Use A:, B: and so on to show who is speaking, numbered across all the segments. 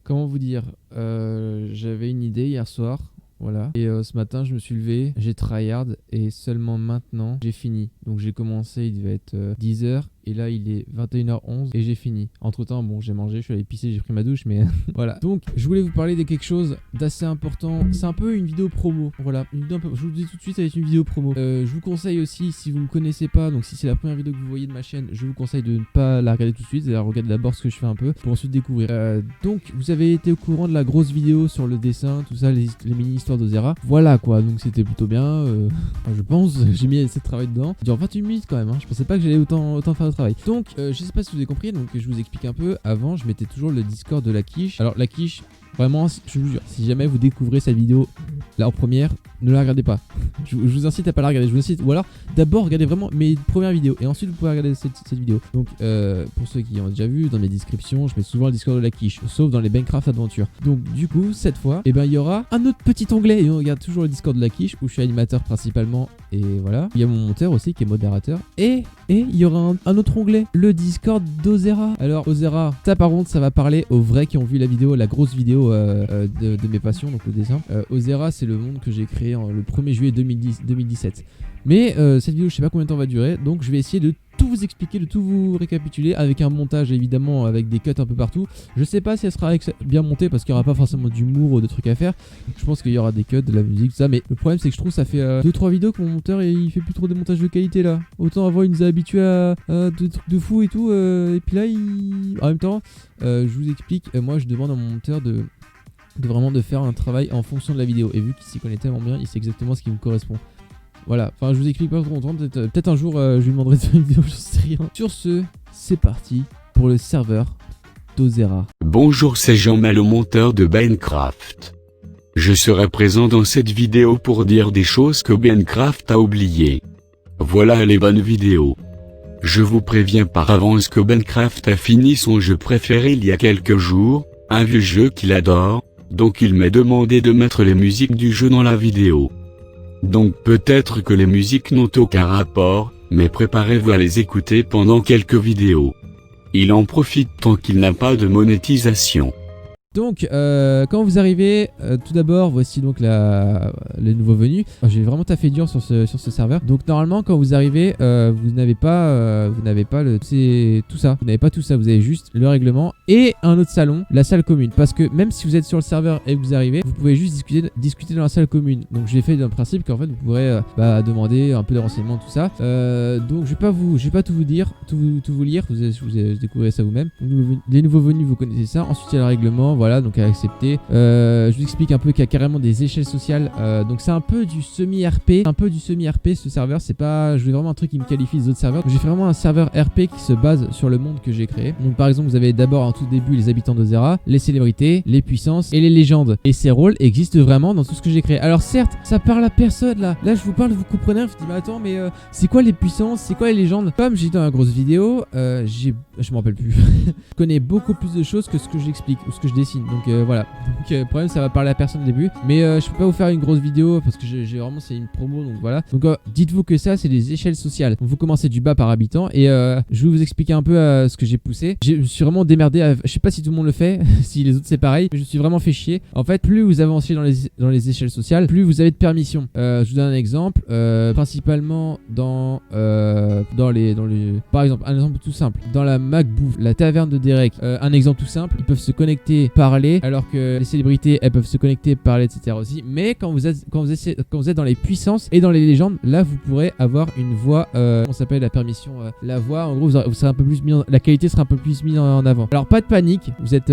A: comment vous dire, j'avais une idée hier soir. Voilà. Et ce matin, je me suis levé, j'ai tryhard et seulement maintenant, j'ai fini. Donc j'ai commencé, il devait être 10h et là il est 21h11 et j'ai fini. Entre temps, bon, j'ai mangé, je suis allé pisser, j'ai pris ma douche, mais voilà. Donc je voulais vous parler de quelque chose d'assez important. C'est un peu une vidéo promo. Voilà, une vidéo un peu... je vous le dis tout de suite, ça va être une vidéo promo. Je vous conseille aussi, si vous ne me connaissez pas, donc si c'est la première vidéo que vous voyez de ma chaîne, je vous conseille de ne pas la regarder tout de suite. Regardez d'abord ce que je fais un peu pour ensuite découvrir. Donc vous avez été au courant de la grosse vidéo sur le dessin, tout ça, les mini-histoires d'Ozera. Voilà quoi, donc c'était plutôt bien. Je pense, j'ai mis assez de travail dedans. Il dure 28 minutes quand même, hein. Je pensais pas que j'allais autant faire de travail. Donc, je sais pas si vous avez compris, donc je vous explique un peu. Avant, je mettais toujours le Discord de la quiche. Alors, la quiche, vraiment, je vous jure, si jamais vous découvrez cette vidéo là en première, ne la regardez pas. Je vous incite à pas la regarder. Je vous incite, ou alors d'abord regardez vraiment mes premières vidéos et ensuite vous pouvez regarder cette vidéo. Donc pour ceux qui ont déjà vu, dans mes descriptions, je mets souvent le Discord de la quiche, sauf dans les Minecraft Adventure. Donc du coup, cette fois, il y aura un autre petit onglet et on regarde toujours le Discord de la quiche où je suis animateur principalement et voilà. Il y a mon monteur aussi qui est modérateur et il y aura un autre onglet, le Discord d'Ozera. Alors Ozera, ça par contre, ça va parler aux vrais qui ont vu la vidéo, la grosse vidéo de mes passions, donc le dessin. Ozera, c'est le monde que j'ai créé le 1er juillet 2017. Mais cette vidéo, je sais pas combien de temps va durer, donc je vais essayer de tout vous expliquer, de tout vous récapituler avec un montage évidemment avec des cuts un peu partout. Je sais pas si elle sera bien montée parce qu'il n'y aura pas forcément d'humour ou de trucs à faire. Je pense qu'il y aura des cuts, de la musique, tout ça. Mais le problème c'est que je trouve que ça fait 2-3 vidéos que mon monteur il fait plus trop de montage de qualité là. Autant avant il nous a habitués à des trucs de fou et tout. Et puis là en même temps, je vous explique, moi je demande à mon monteur de vraiment de faire un travail en fonction de la vidéo. Et vu qu'il s'y connaît tellement bien, il sait exactement ce qui me correspond. Voilà, enfin je vous explique pas trop longtemps, peut-être un jour je lui demanderai de faire une vidéo, je sais rien. Sur ce, c'est parti pour le serveur d'Ozera.
B: Bonjour, c'est Jean-Mal, le monteur de Minecraft. Je serai présent dans cette vidéo pour dire des choses que Minecraft a oubliées. Voilà les bonnes vidéos. Je vous préviens par avance que Minecraft a fini son jeu préféré il y a quelques jours, un vieux jeu qu'il adore, donc il m'a demandé de mettre les musiques du jeu dans la vidéo. Donc peut-être que les musiques n'ont aucun rapport, mais préparez-vous à les écouter pendant quelques vidéos. Il en profite tant qu'il n'a pas de monétisation.
A: Donc, quand vous arrivez, tout d'abord, voici donc les nouveaux venus. J'ai vraiment taffé dur sur ce serveur. Donc, normalement, quand vous arrivez, vous n'avez pas tout ça. Vous n'avez pas tout ça. Vous avez juste le règlement et un autre salon, la salle commune. Parce que même si vous êtes sur le serveur et que vous arrivez, vous pouvez juste discuter dans la salle commune. Donc, j'ai fait d'un principe qu'en fait, vous pourrez demander un peu de renseignements, tout ça. Donc, je vais pas tout vous dire, tout vous lire. Vous découvrirez ça vous-même. Les nouveaux venus, vous connaissez ça. Ensuite, il y a le règlement. Voilà, donc à accepter. Je vous explique un peu qu'il y a carrément des échelles sociales. Donc c'est un peu du semi-RP. Ce serveur. C'est pas. Je voulais vraiment un truc qui me qualifie des autres serveurs. J'ai fait vraiment un serveur RP qui se base sur le monde que j'ai créé. Donc par exemple, vous avez d'abord en tout début les habitants d'Ozera, les célébrités, les puissances et les légendes. Et ces rôles existent vraiment dans tout ce que j'ai créé. Alors certes, ça parle à personne là. Là je vous parle, vous comprenez. Je vous dis mais attends, mais c'est quoi les puissances? C'est quoi les légendes? Comme j'ai dit dans la grosse vidéo, je m'en rappelle plus. Je connais beaucoup plus de choses que ce que j'explique ou ce que je dessine. Donc voilà. Donc le problème ça va parler à personne au début. Mais je peux pas vous faire une grosse vidéo parce que j'ai vraiment c'est une promo donc voilà. Donc dites-vous que ça c'est des échelles sociales. Donc vous commencez du bas par habitant et je vais vous expliquer un peu ce que j'ai poussé. Je me suis vraiment démerdé. Je sais pas si tout le monde le fait, si les autres c'est pareil, mais je me suis vraiment fait chier. En fait, plus vous avancez dans les échelles sociales, plus vous avez de permissions. Je vous donne un exemple. Principalement dans les par exemple un exemple tout simple. Dans la MacBouffe, la taverne de Derek. Un exemple tout simple. Ils peuvent se connecter, parler, alors que les célébrités elles peuvent se connecter, parler, etc. aussi. Mais quand vous êtes dans les puissances et dans les légendes, là vous pourrez avoir une voix. On s'appelle la permission. La voix, en gros, vous serez un peu plus la qualité sera un peu plus mise en avant. Alors pas de panique. Vous êtes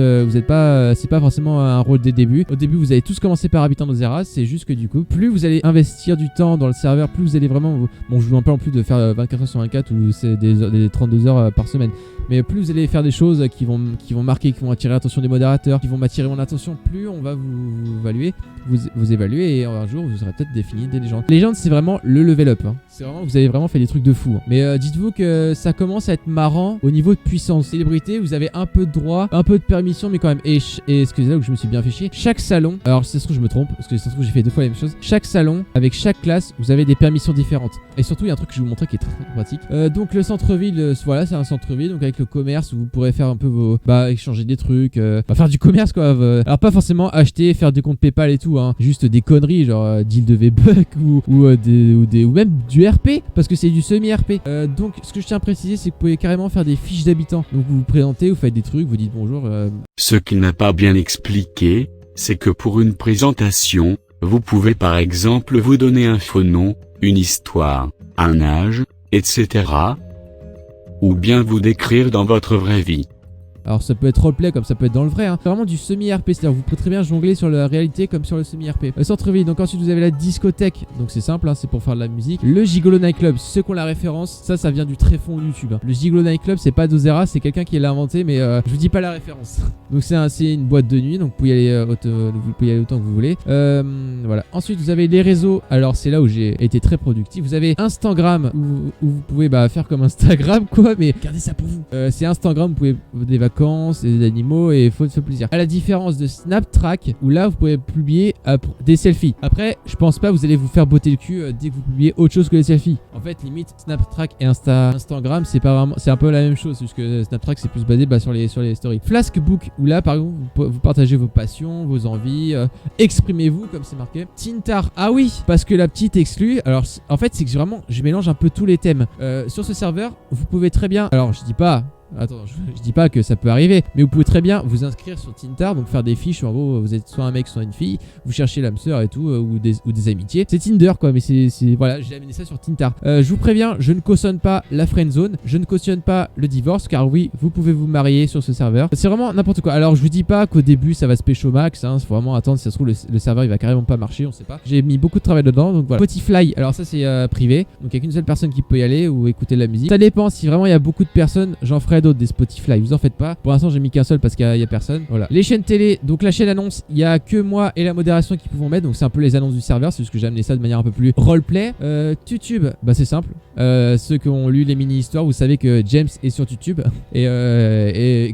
A: pas. C'est pas forcément un rôle des débuts. Au début, vous allez tous commencer par habitant d'Ozera. C'est juste que du coup, plus vous allez investir du temps dans le serveur, plus vous allez vraiment. Bon, je vous en parle en plus de faire 24 heures sur 24 ou c'est des 32 heures par semaine. Mais plus vous allez faire des choses qui vont marquer, qui vont attirer l'attention des modérateurs, qui vont m'attirer mon attention, plus on va vous évaluer et un jour vous aurez peut-être défini des légendes. Les légendes c'est vraiment le level up. Hein. C'est vraiment, vous avez vraiment fait des trucs de fou. Hein. Mais dites-vous que ça commence à être marrant au niveau de puissance. Célébrité, vous avez un peu de droit, un peu de permission, mais quand même. Et ce que c'est là où je me suis bien fait chier. Chaque salon, alors si ça se trouve je me trompe, parce que ça se trouve j'ai fait 2 fois la même chose. Chaque salon, avec chaque classe, vous avez des permissions différentes. Et surtout, il y a un truc que je vais vous montrer qui est très, très pratique. Donc le centre-ville, voilà, c'est un centre-ville, donc avec le commerce où vous pourrez faire un peu vos, échanger des trucs, faire du commerce quoi. Alors pas forcément acheter, faire des comptes PayPal et tout, hein. Juste des conneries genre deal de V-Buck ou même du RP, parce que c'est du semi-RP. Donc ce que je tiens à préciser, c'est que vous pouvez carrément faire des fiches d'habitants. Donc vous vous présentez, vous faites des trucs, vous dites bonjour.
B: Ce qu'il n'a pas bien expliqué, c'est que pour une présentation, vous pouvez par exemple vous donner un faux nom, une histoire, un âge, etc. Ou bien vous décrire dans votre vraie vie.
A: Alors ça peut être roleplay comme ça peut être dans le vrai, hein. C'est vraiment du semi-RP, c'est-à-dire vous pouvez très bien jongler sur la réalité comme sur le semi-RP. Centre-ville, donc ensuite vous avez la discothèque, donc c'est simple, hein, c'est pour faire de la musique. Le Gigolo Nightclub, ceux qui ont la référence, ça vient du très fond YouTube. Hein. Le Gigolo Nightclub, c'est pas Dozera, c'est quelqu'un qui l'a inventé, mais je vous dis pas la référence. Donc c'est une boîte de nuit, donc vous pouvez y aller, autant que vous voulez. Voilà. Ensuite vous avez les réseaux, alors c'est là où j'ai été très productif. Vous avez Instagram, où vous pouvez faire comme Instagram quoi, mais gardez ça pour vous. C'est Instagram, vous pouvez des vacances, des animaux et faut se plaisir. À la différence de Snaptrack où là vous pouvez publier des selfies. Après, je pense pas vous allez vous faire botter le cul dès que vous publiez autre chose que les selfies. En fait, limite Snaptrack et Instagram, c'est pas vraiment, c'est un peu la même chose puisque Snaptrack c'est plus basé sur les stories. Flaskbook où là par exemple vous partagez vos passions, vos envies, exprimez-vous comme c'est marqué. Tintar, ah oui, parce que la petite exclue. Alors en fait, c'est que vraiment je mélange un peu tous les thèmes. Sur ce serveur, vous pouvez très bien. Alors je dis pas. Attends, je dis pas que ça peut arriver, mais vous pouvez très bien vous inscrire sur Tintar, donc faire des fiches où en gros vous êtes soit un mec soit une fille, vous cherchez l'âme sœur et tout, ou des amitiés. C'est Tinder quoi, mais c'est voilà, j'ai amené ça sur Tintar. Je vous préviens, je ne cautionne pas la friendzone, je ne cautionne pas le divorce, car oui, vous pouvez vous marier sur ce serveur. C'est vraiment n'importe quoi. Alors je vous dis pas qu'au début ça va se pécho max, hein, faut vraiment attendre, si ça se trouve le serveur il va carrément pas marcher, on sait pas. J'ai mis beaucoup de travail dedans, donc voilà. Spotify, alors ça c'est privé, donc il y a qu'une seule personne qui peut y aller ou écouter de la musique. Ça dépend, si vraiment il y a beaucoup de personnes, j'en ferai d'autres, des Spotify, vous en faites pas. Pour l'instant j'ai mis qu'un seul parce qu'il y a personne. Voilà. Les chaînes télé, donc la chaîne annonce, il y a que moi et la modération qui pouvons mettre, donc c'est un peu les annonces du serveur, c'est juste que j'ai amené ça de manière un peu plus roleplay. YouTube, c'est simple. Ceux qui ont lu les mini-histoires, vous savez que James est sur YouTube et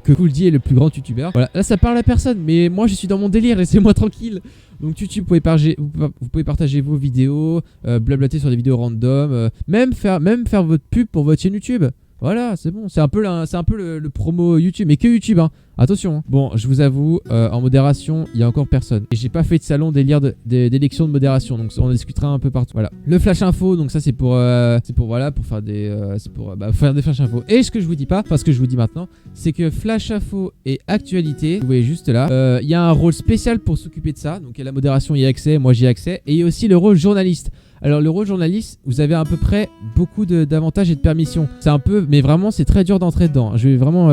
A: que Cooldy est le plus grand youtubeur. Voilà, là ça parle à personne, mais moi je suis dans mon délire, laissez-moi tranquille. Donc YouTube, vous pouvez partager vos vidéos, blablater sur des vidéos random, même faire votre pub pour votre chaîne YouTube. Voilà, c'est bon. C'est un peu le promo YouTube, mais que YouTube, hein. Attention, hein. Bon, je vous avoue, en modération, il y a encore personne. Et j'ai pas fait de salon d'élection de modération, donc on en discutera un peu partout. Voilà. Le flash info, donc ça c'est pour faire des flash info. Et ce que je vous dis pas, parce que je vous dis maintenant, c'est que flash info et actualité, vous voyez juste là, il y a un rôle spécial pour s'occuper de ça. Donc il y a la modération, il y a accès, moi j'y ai accès, et il y a aussi le rôle journaliste. Alors le rôle journaliste, vous avez à peu près beaucoup d'avantages et de permissions. C'est un peu, mais vraiment c'est très dur d'entrer dedans. Je vais vraiment,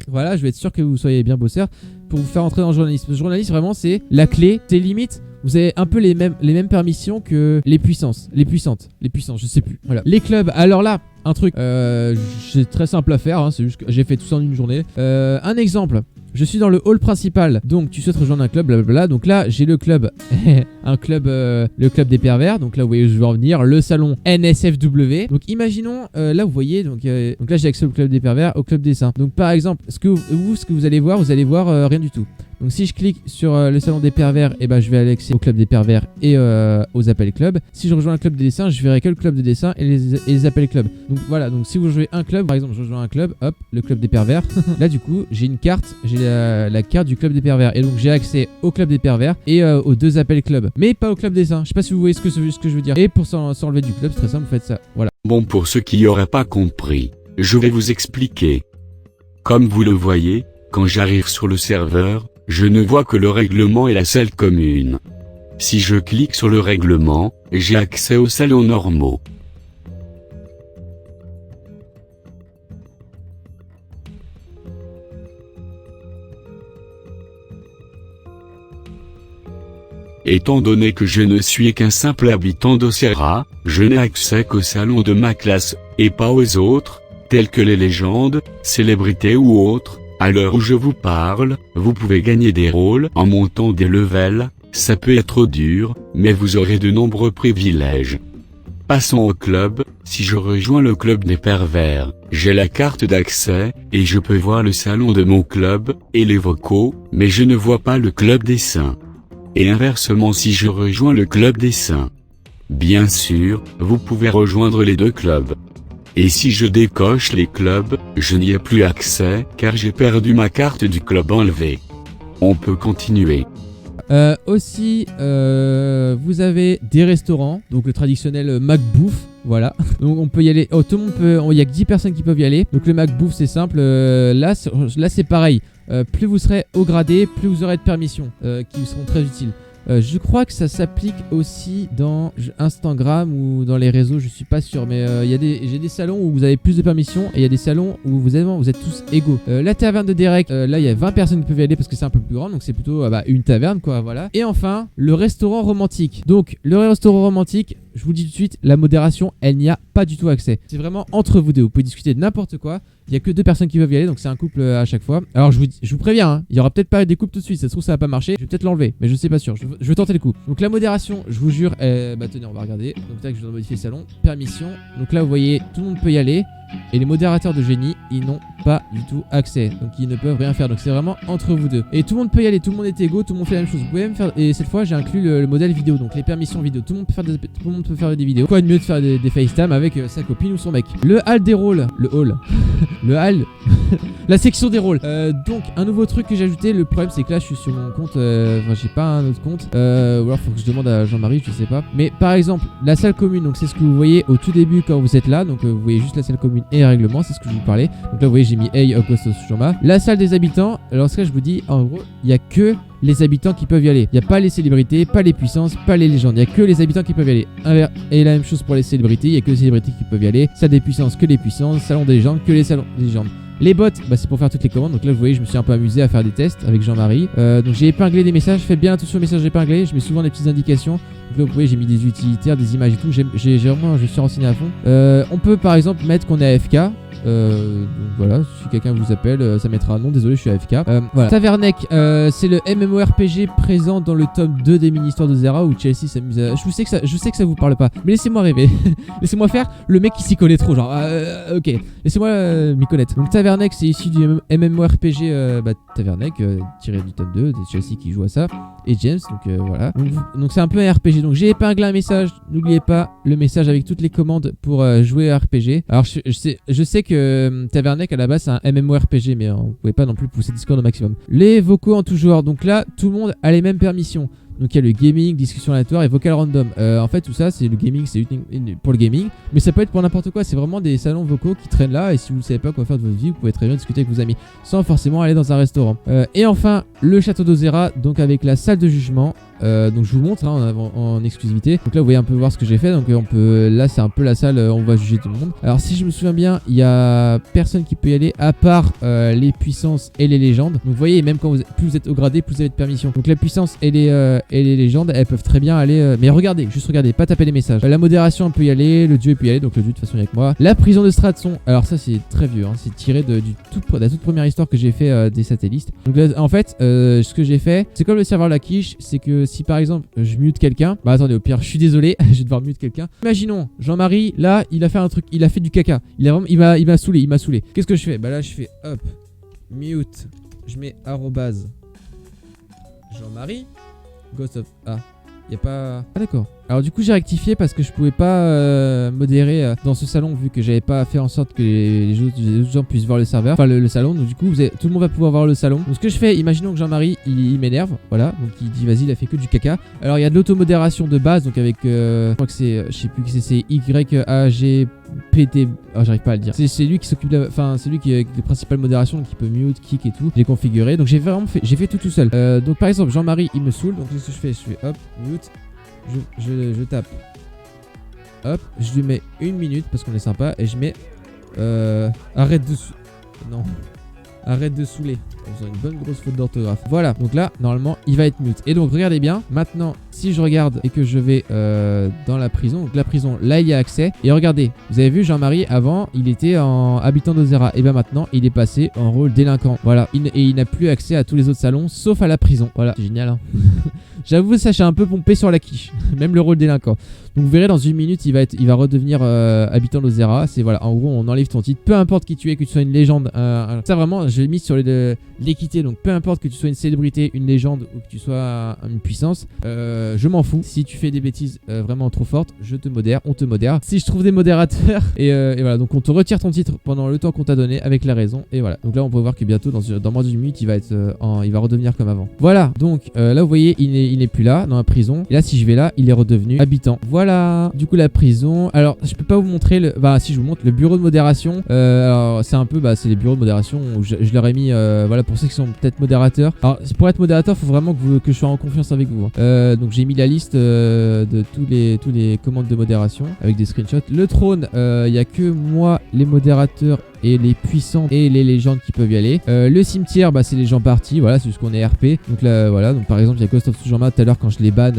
A: voilà, je vais être sûr que vous soyez bien bosseur pour vous faire entrer dans le journalisme. Le journaliste vraiment c'est la clé, c'est limite. Vous avez un peu les mêmes permissions que les puissantes, je sais plus. Voilà. Les clubs, alors là, un truc, c'est très simple à faire, hein, c'est juste que j'ai fait tout ça en une journée. Un exemple. Je suis dans le hall principal, donc tu souhaites rejoindre un club, blablabla. Donc là, j'ai le club, le club des pervers. Donc là, vous voyez où je veux en venir, le salon NSFW. Donc imaginons, là vous voyez, donc là j'ai accès au club des pervers, au club des saints. Donc par exemple, ce que vous allez voir, rien du tout. Donc si je clique sur le salon des pervers, et je vais aller accès au club des pervers et aux appels club. Si je rejoins un club des dessins, je verrai que le club des dessins et les appels club. Donc voilà, donc si vous jouez un club, par exemple je rejoins un club, hop, le club des pervers. Là du coup j'ai une carte, j'ai la carte du club des pervers. Et donc j'ai accès au club des pervers et aux 2 appels club. Mais pas au club des saints. Je sais pas si vous voyez ce que je veux dire. Et pour s'enlever du club, c'est très simple, vous faites ça. Voilà.
B: Bon, pour ceux qui n'auraient pas compris, je vais vous expliquer. Comme vous le voyez, quand j'arrive sur le serveur, je ne vois que le règlement et la salle commune. Si je clique sur le règlement, j'ai accès aux salons normaux. Étant donné que je ne suis qu'un simple habitant d'Ocera, je n'ai accès qu'aux salons de ma classe, et pas aux autres, tels que les légendes, célébrités ou autres. À l'heure où je vous parle, vous pouvez gagner des rôles en montant des levels, ça peut être dur, mais vous aurez de nombreux privilèges. Passons au club. Si je rejoins le club des pervers, j'ai la carte d'accès, et je peux voir le salon de mon club, et les vocaux, mais je ne vois pas le club des saints. Et inversement si je rejoins le club des saints. Bien sûr, vous pouvez rejoindre les deux clubs. Et si je décoche les clubs, je n'y ai plus accès, car j'ai perdu ma carte du club enlevée. On peut continuer.
A: Aussi, vous avez des restaurants, donc le traditionnel McBouffe, voilà. Donc on peut y aller, tout le monde peut, il y a que 10 personnes qui peuvent y aller. Donc le McBouffe c'est simple, là c'est pareil. Plus vous serez haut gradé, plus vous aurez de permissions qui seront très utiles. Je crois que ça s'applique aussi dans Instagram ou dans les réseaux, je suis pas sûr, mais j'ai des salons où vous avez plus de permissions et il y a des salons où vous êtes tous égaux. La taverne de Derek, là il y a 20 personnes qui peuvent y aller parce que c'est un peu plus grand, donc c'est plutôt une taverne quoi, voilà. Et enfin, le restaurant romantique. Donc le restaurant romantique, je vous dis tout de suite, la modération, elle n'y a pas du tout accès. C'est vraiment entre vous deux, vous pouvez discuter de n'importe quoi. Il n'y a que 2 personnes qui peuvent y aller, donc c'est un couple à chaque fois. Alors je vous préviens, hein, il y aura peut-être pas des couples tout de suite, ça se trouve ça va pas marcher. Je vais peut-être l'enlever, mais je sais pas sûr. Je vais tenter le coup. Donc la modération, je vous jure, tenez, on va regarder. Donc tac, je dois modifier le salon. Permission. Donc là vous voyez, tout le monde peut y aller. Et les modérateurs de génie, ils n'ont pas du tout accès. Donc ils ne peuvent rien faire. Donc c'est vraiment entre vous deux. Et tout le monde peut y aller, tout le monde est égaux, tout le monde fait la même chose. Vous pouvez même faire. Et cette fois j'ai inclus le modèle vidéo, donc les permissions vidéo. Tout le monde peut faire des vidéos. Quoi de mieux de faire des FaceTime avec sa copine ou son mec. Le hall des rôles. Le hall. Le hall. La section des rôles. Donc un nouveau truc que j'ai ajouté. Le problème c'est que là je suis sur mon compte. Enfin j'ai pas un autre compte. Ou alors faut que je demande à Jean-Marie, je sais pas. Mais par exemple, la salle commune, donc c'est ce que vous voyez au tout début quand vous êtes là. Donc vous voyez juste la salle commune et règlement, c'est ce que je vous parlais. Donc là vous voyez j'ai mis Hey Augustus Joma. La salle des habitants, alors ce que je vous dis en gros il y a que les habitants qui peuvent y aller. Il n'y a pas les célébrités, pas les puissances, pas les légendes. Il n'y a que les habitants qui peuvent y aller. Et la même chose pour les célébrités, il n'y a que les célébrités qui peuvent y aller. Salle des puissances, que les puissances. Salon des légendes, que les salons des légendes. Les bots, c'est pour faire toutes les commandes. Donc là vous voyez je me suis un peu amusé à faire des tests avec Jean-Marie. Donc j'ai épinglé des messages, faites bien attention aux messages épinglés. Je mets souvent des petites indications. Donc là vous voyez j'ai mis des utilitaires, des images et tout. Je suis renseigné à fond. On peut par exemple mettre qu'on est AFK. Donc voilà, si quelqu'un vous appelle, ça mettra non, désolé, je suis AFK. Voilà. Taverneck, c'est le MMORPG présent dans le tome 2 des mini-histoires de Zera où Chelsea s'amuse à... Je sais que ça vous parle pas, mais laissez-moi rêver. Laissez-moi faire le mec qui s'y connaît trop, genre, ok, laissez-moi m'y connaître. Donc Taverneck, c'est issu du MMORPG Taverneck, tiré du tome 2 de Chelsea qui joue à ça, et James, donc voilà. Donc c'est un peu un RPG, donc j'ai épinglé un message, n'oubliez pas le message avec toutes les commandes pour jouer à RPG. Alors je sais que Taverneck à la base c'est un MMORPG, mais on pouvait pas non plus pousser Discord au maximum. Les vocaux en tout genre, donc là tout le monde a les mêmes permissions. Donc il y a le gaming, discussion aléatoire et vocal random. En fait tout ça c'est le gaming, c'est pour le gaming, mais ça peut être pour n'importe quoi. C'est vraiment des salons vocaux qui traînent là, et si vous ne savez pas quoi faire de votre vie, vous pouvez très bien discuter avec vos amis sans forcément aller dans un restaurant. Et enfin le château d'Ozera, donc avec la salle de jugement. Donc je vous montre hein, en exclusivité. Donc là vous voyez un peu voir ce que j'ai fait. Donc on peut, là c'est un peu la salle, on va juger tout le monde. Alors si je me souviens bien, il y a personne qui peut y aller à part les puissances et les légendes. Donc vous voyez, même quand plus vous êtes au gradé, plus vous avez de permission. Donc la puissance et les légendes, elles peuvent très bien aller. Mais regardez, juste regardez, pas taper les messages. La modération peut y aller, le dieu peut y aller. Donc le dieu de toute façon il y a que moi. La prison de Stratson. Alors ça c'est très vieux, hein, c'est tiré de la toute première histoire que j'ai fait des satellistes. Donc là, en fait, ce que j'ai fait, c'est comme le serveur La Quiche, c'est que si par exemple je mute quelqu'un, bah attendez, au pire je suis désolé, je vais devoir mute quelqu'un. Imaginons Jean-Marie, là il a fait un truc, il a fait du caca, il m'a saoulé, Qu'est-ce que je fais? Bah là je fais hop, mute, je mets arrobase Jean-Marie, Ghost of... Ah, y a pas... Ah d'accord. Alors du coup j'ai rectifié parce que je pouvais pas modérer dans ce salon vu que j'avais pas fait en sorte que les autres gens puissent voir le serveur, enfin le salon. Donc du coup tout le monde va pouvoir voir le salon. Donc ce que je fais, imaginons que Jean-Marie il m'énerve, voilà, donc il dit vas-y, il a fait que du caca. Alors il y a de l'automodération de base, donc avec je crois que c'est, je sais plus qui c'est YAGPT, oh, j'arrive pas à le dire. C'est lui qui s'occupe de enfin c'est lui qui est les principales modérations, donc il peut mute, kick et tout. J'ai configuré, donc j'ai fait tout seul. Donc par exemple Jean-Marie il me saoule, donc qu'est-ce que je fais hop, mute. Je tape hop, je lui mets 1 minute parce qu'on est sympa et je mets arrête de saouler en faisant une bonne grosse faute d'orthographe. Voilà, donc là normalement il va être mute. Et donc regardez bien, maintenant Si je regarde et que je vais dans la prison, donc la prison, là il y a accès. Et regardez, vous avez vu Jean-Marie avant, il était en habitant d'Ozera. Et bien maintenant, il est passé en rôle délinquant. Voilà, et il n'a plus accès à tous les autres salons, sauf à la prison. Voilà, c'est génial, hein. J'avoue, ça j'ai un peu pompé sur la quiche, même le rôle délinquant. Donc vous verrez dans une minute, il va redevenir habitant d'Ozera. C'est voilà, en gros, on enlève ton titre, peu importe qui tu es, que tu sois une légende. Ça vraiment, je l'ai mis sur l'équité. Donc peu importe que tu sois une célébrité, une légende ou que tu sois une puissance, je m'en fous. Si tu fais des bêtises vraiment trop fortes, je te modère, on te modère. Si je trouve des modérateurs et voilà, donc on te retire ton titre pendant le temps qu'on t'a donné avec la raison. Et voilà, donc là on peut voir que bientôt dans moins d'une minute, il va redevenir comme avant. Voilà, donc là vous voyez, il n'est plus là dans la prison. Et là si je vais là, il est redevenu habitant. Voilà, du coup la prison. Alors je peux pas vous montrer si je vous montre le bureau de modération. Alors c'est un peu c'est les bureaux de modération où je leur ai mis voilà, pour ceux qui sont peut-être modérateurs. Alors pour être modérateur, faut vraiment que je sois en confiance avec vous. Donc j'ai mis la liste de tous les commandes de modération avec des screenshots. Le trône, il y a que moi, les modérateurs et les puissants et les légendes qui peuvent y aller. Le cimetière, c'est les gens partis, voilà, c'est juste qu'on est RP. Donc là, voilà, donc par exemple, il y a Ghost of Tsushima tout à l'heure quand je l'ai ban,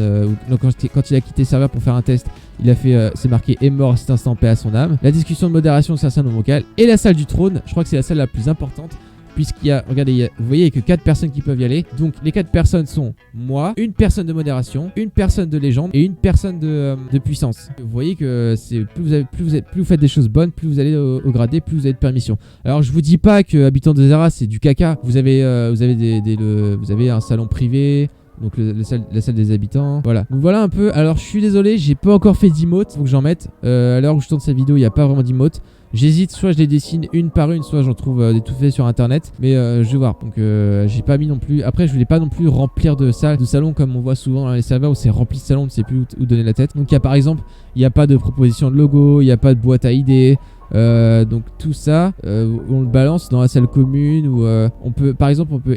A: quand il a quitté le serveur pour faire un test, il a fait, c'est marqué est mort à cet instant, paix à son âme. La discussion de modération, c'est un salon vocal. Et la salle du trône, je crois que c'est la salle la plus importante. Puisqu'il y a, regardez, vous voyez, il n'y a que 4 personnes qui peuvent y aller. Donc les 4 personnes sont moi, une personne de modération, une personne de légende et une personne de puissance. Vous voyez que plus vous faites des choses bonnes, plus vous allez au gradé, plus vous avez de permission. Alors je vous dis pas que Habitant de Zera c'est du caca. Vous avez un salon privé. Donc la salle des habitants. Voilà. Donc voilà un peu. Alors je suis désolé, j'ai pas encore fait d'emotes. Faut que j'en mette. À l'heure où je tourne cette vidéo, il n'y a pas vraiment d'emotes. J'hésite, soit je les dessine une par une, soit j'en trouve des tout faits sur internet. Mais je vais voir. Donc j'ai pas mis non plus. Après je voulais pas non plus remplir de salons comme on voit souvent dans les serveurs où c'est rempli de salons, on ne sait plus où donner la tête. Donc il y a par exemple, il n'y a pas de proposition de logo, il n'y a pas de boîte à idées. Donc tout ça on le balance dans la salle commune où on peut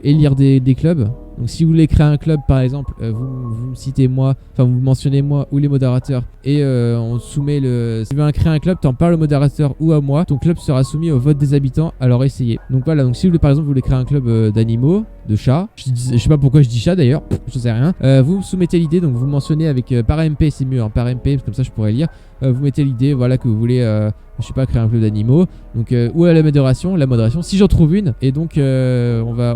A: élire des clubs. Donc si vous voulez créer un club par exemple, vous me citez moi, enfin vous mentionnez moi ou les modérateurs et on soumet si tu veux créer un club, t'en parles au modérateur ou à moi, ton club sera soumis au vote des habitants, alors essayez. Donc voilà, donc si vous voulez par exemple vous voulez créer un club d'animaux, de chats, je sais pas pourquoi je dis chat d'ailleurs, je sais rien, vous soumettez l'idée, donc vous mentionnez avec par MP, c'est mieux, hein, par MP, comme ça je pourrais lire, vous mettez l'idée, voilà, que vous voulez je sais pas, créer un club d'animaux, donc ou à la modération, si j'en trouve une, et donc on va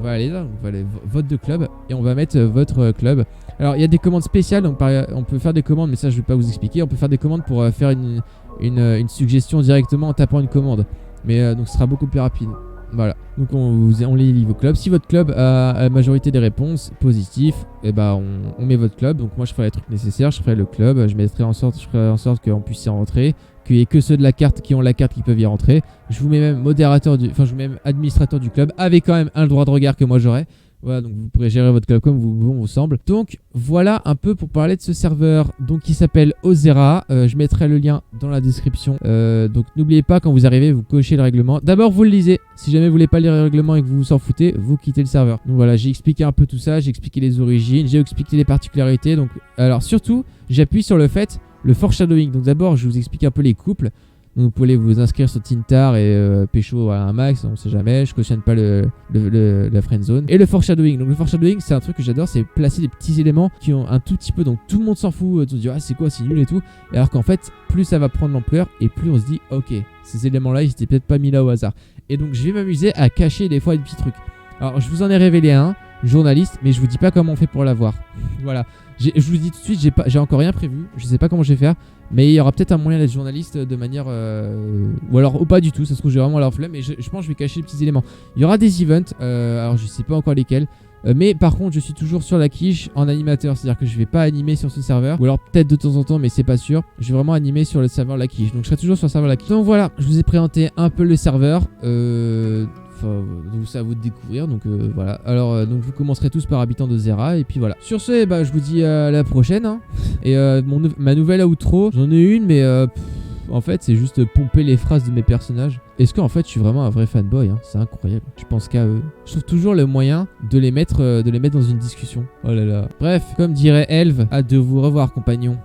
A: aller là, on va aller vote de club et on va mettre votre club. Alors il y a des commandes spéciales, donc on peut faire des commandes, mais ça je vais pas vous expliquer. On peut faire des commandes pour faire une suggestion directement en tapant une commande, mais donc ce sera beaucoup plus rapide. Voilà, donc on lit vos clubs. Si votre club a la majorité des réponses positives, et on met votre club. Donc moi je ferai les trucs nécessaires, je ferai le club, je ferai en sorte qu'on puisse y rentrer, qu'il n'y ait que ceux de la carte qui ont la carte qui peuvent y rentrer. Je vous mets même je vous mets même administrateur du club avec quand même un droit de regard que moi j'aurai. Voilà, donc vous pourrez gérer votre club comme vous semble. Donc voilà un peu pour parler de ce serveur donc qui s'appelle Ozera. Je mettrai le lien dans la description. Donc n'oubliez pas, quand vous arrivez, vous cochez le règlement. D'abord vous le lisez. Si jamais vous voulez pas lire le règlement et que vous vous en foutez, vous quittez le serveur. Donc voilà, j'ai expliqué un peu tout ça, j'ai expliqué les origines, j'ai expliqué les particularités. Donc alors surtout, j'appuie sur le foreshadowing. Donc d'abord, je vous explique un peu les couples. Donc vous pouvez vous inscrire sur Tintar et pécho à un max, on sait jamais, je cautionne pas la friendzone. Et le foreshadowing, donc le foreshadowing c'est un truc que j'adore, c'est placer des petits éléments qui ont un tout petit peu, donc tout le monde s'en fout, on se dit ah c'est quoi, c'est nul et tout. Et alors qu'en fait, plus ça va prendre l'ampleur et plus on se dit ok, ces éléments là ils étaient peut-être pas mis là au hasard. Et donc je vais m'amuser à cacher des fois des petits trucs. Alors je vous en ai révélé un, journaliste, mais je vous dis pas comment on fait pour l'avoir. Voilà. Je vous dis tout de suite, j'ai encore rien prévu, je sais pas comment je vais faire, mais il y aura peut-être un moyen d'être journaliste de manière ou alors ou pas du tout, ça se trouve j'ai vraiment la flemme, mais je pense que je vais cacher les petits éléments. Il y aura des events, alors je sais pas encore lesquels, mais par contre je suis toujours sur la quiche en animateur, c'est à dire que je vais pas animer sur ce serveur, ou alors peut-être de temps en temps mais c'est pas sûr, je vais vraiment animer sur le serveur la quiche, donc je serai toujours sur le serveur la quiche. Donc voilà, je vous ai présenté un peu le serveur, donc c'est à vous de découvrir, donc voilà. Alors donc vous commencerez tous par habitant de Zera et puis voilà. Sur ce, je vous dis à la prochaine, hein. Et ma nouvelle outro, j'en ai une, mais en fait c'est juste pomper les phrases de mes personnages. Est-ce qu'en fait je suis vraiment un vrai fanboy, hein. C'est incroyable. Je pense qu'à eux. Je trouve toujours le moyen de les mettre dans une discussion. Oh là là. Bref, comme dirait Elve, hâte de vous revoir, compagnons.